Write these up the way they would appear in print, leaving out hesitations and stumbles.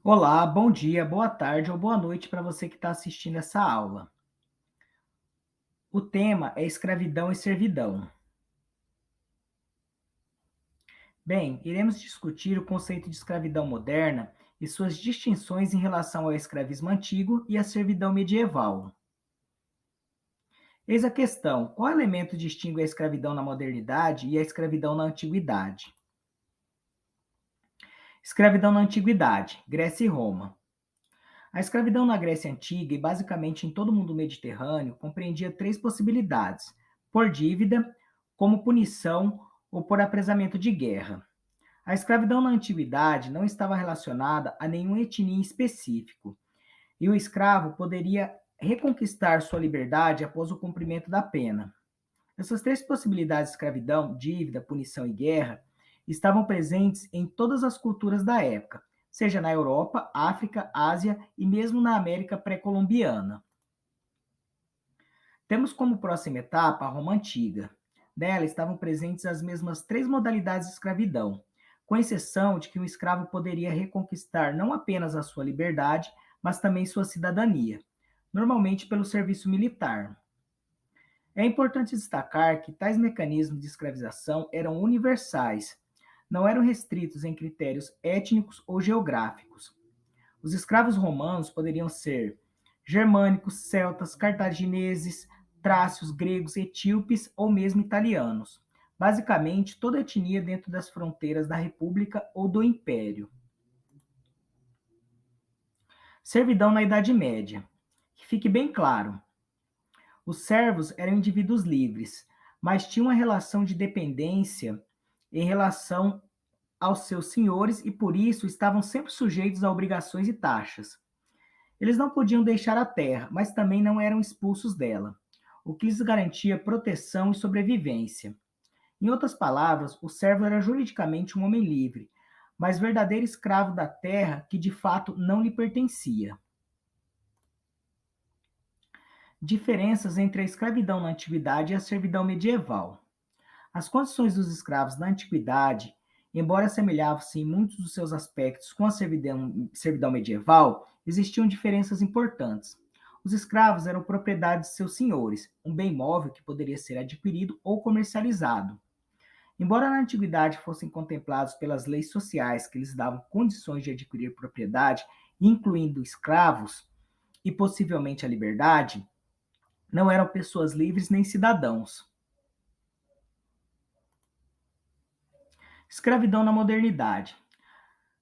Olá, bom dia, boa tarde ou boa noite para você que está assistindo essa aula. O tema é escravidão e servidão. Bem, iremos discutir o conceito de escravidão moderna e suas distinções em relação ao escravismo antigo e à servidão medieval. Eis a questão: qual elemento distingue a escravidão na modernidade e a escravidão na antiguidade? Escravidão na antiguidade, Grécia e Roma. A escravidão na Grécia Antiga e basicamente em todo o mundo mediterrâneo compreendia três possibilidades: por dívida, como punição ou por apresamento de guerra. A escravidão na antiguidade não estava relacionada a nenhuma etnia específico, e o escravo poderia reconquistar sua liberdade após o cumprimento da pena. Essas três possibilidades de escravidão, dívida, punição e guerra, estavam presentes em todas as culturas da época, seja na Europa, África, Ásia e mesmo na América pré-colombiana. Temos como próxima etapa a Roma Antiga. Nela estavam presentes as mesmas três modalidades de escravidão, com exceção de que um escravo poderia reconquistar não apenas a sua liberdade, mas também sua cidadania, normalmente pelo serviço militar. É importante destacar que tais mecanismos de escravização eram universais, não eram restritos em critérios étnicos ou geográficos. Os escravos romanos poderiam ser germânicos, celtas, cartagineses, trácios, gregos, etíopes ou mesmo italianos. Basicamente, toda etnia dentro das fronteiras da República ou do Império. Servidão na Idade Média. Que fique bem claro, os servos eram indivíduos livres, mas tinham uma relação de dependência em relação aos seus senhores e por isso estavam sempre sujeitos a obrigações e taxas. Eles não podiam deixar a terra, mas também não eram expulsos dela, o que lhes garantia proteção e sobrevivência. Em outras palavras, o servo era juridicamente um homem livre, mas verdadeiro escravo da terra que de fato não lhe pertencia. Diferenças entre a escravidão na antiguidade e a servidão medieval. As condições dos escravos na antiguidade, embora assemelhavam-se em muitos dos seus aspectos com a servidão medieval, existiam diferenças importantes. Os escravos eram propriedade de seus senhores, um bem móvel que poderia ser adquirido ou comercializado. Embora na antiguidade fossem contemplados pelas leis sociais que lhes davam condições de adquirir propriedade, incluindo escravos e possivelmente a liberdade, não eram pessoas livres nem cidadãos. Escravidão na modernidade.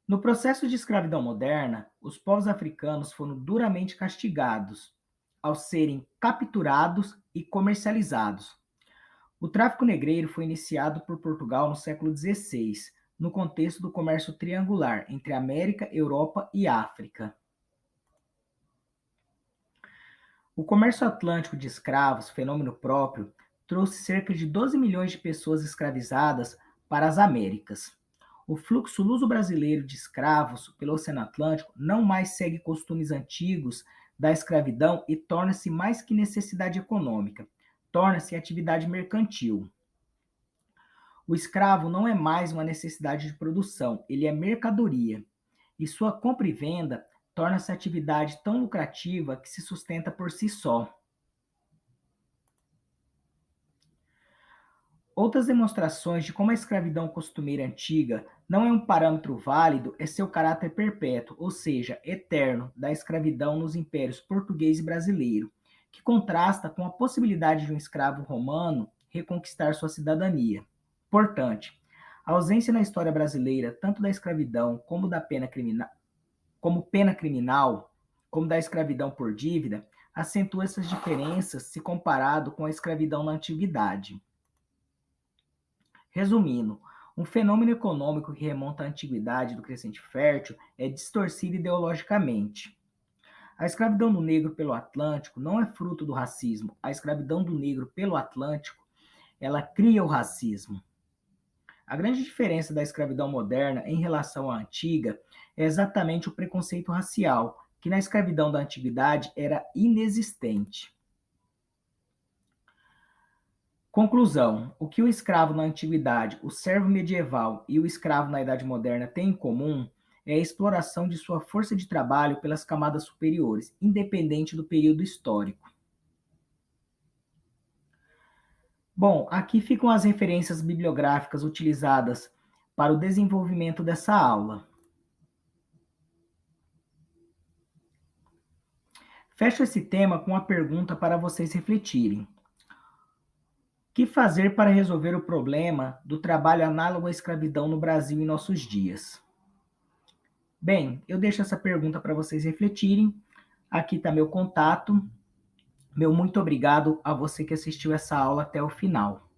No processo de escravidão moderna, os povos africanos foram duramente castigados ao serem capturados e comercializados. O tráfico negreiro foi iniciado por Portugal no século XVI, no contexto do comércio triangular entre América, Europa e África. O comércio atlântico de escravos, fenômeno próprio, trouxe cerca de 12 milhões de pessoas escravizadas para as Américas. O fluxo luso-brasileiro de escravos pelo Oceano Atlântico não mais segue costumes antigos da escravidão e torna-se mais que necessidade econômica, torna-se atividade mercantil. O escravo não é mais uma necessidade de produção, ele é mercadoria, e sua compra e venda torna-se atividade tão lucrativa que se sustenta por si só. Outras demonstrações de como a escravidão costumeira antiga não é um parâmetro válido é seu caráter perpétuo, ou seja, eterno, da escravidão nos impérios português e brasileiro, que contrasta com a possibilidade de um escravo romano reconquistar sua cidadania. Portanto, a ausência na história brasileira tanto da escravidão como da pena criminal, como da escravidão por dívida, acentua essas diferenças se comparado com a escravidão na antiguidade. Resumindo, um fenômeno econômico que remonta à antiguidade do crescente fértil é distorcido ideologicamente. A escravidão do negro pelo Atlântico não é fruto do racismo. A escravidão do negro pelo Atlântico, ela cria o racismo. A grande diferença da escravidão moderna em relação à antiga é exatamente o preconceito racial, que na escravidão da antiguidade era inexistente. Conclusão: o que o escravo na antiguidade, o servo medieval e o escravo na idade moderna têm em comum é a exploração de sua força de trabalho pelas camadas superiores, independente do período histórico. Bom, aqui ficam as referências bibliográficas utilizadas para o desenvolvimento dessa aula. Fecho esse tema com uma pergunta para vocês refletirem. O que fazer para resolver o problema do trabalho análogo à escravidão no Brasil em nossos dias? Bem, eu deixo essa pergunta para vocês refletirem. Aqui está meu contato. Meu muito obrigado a você que assistiu essa aula até o final.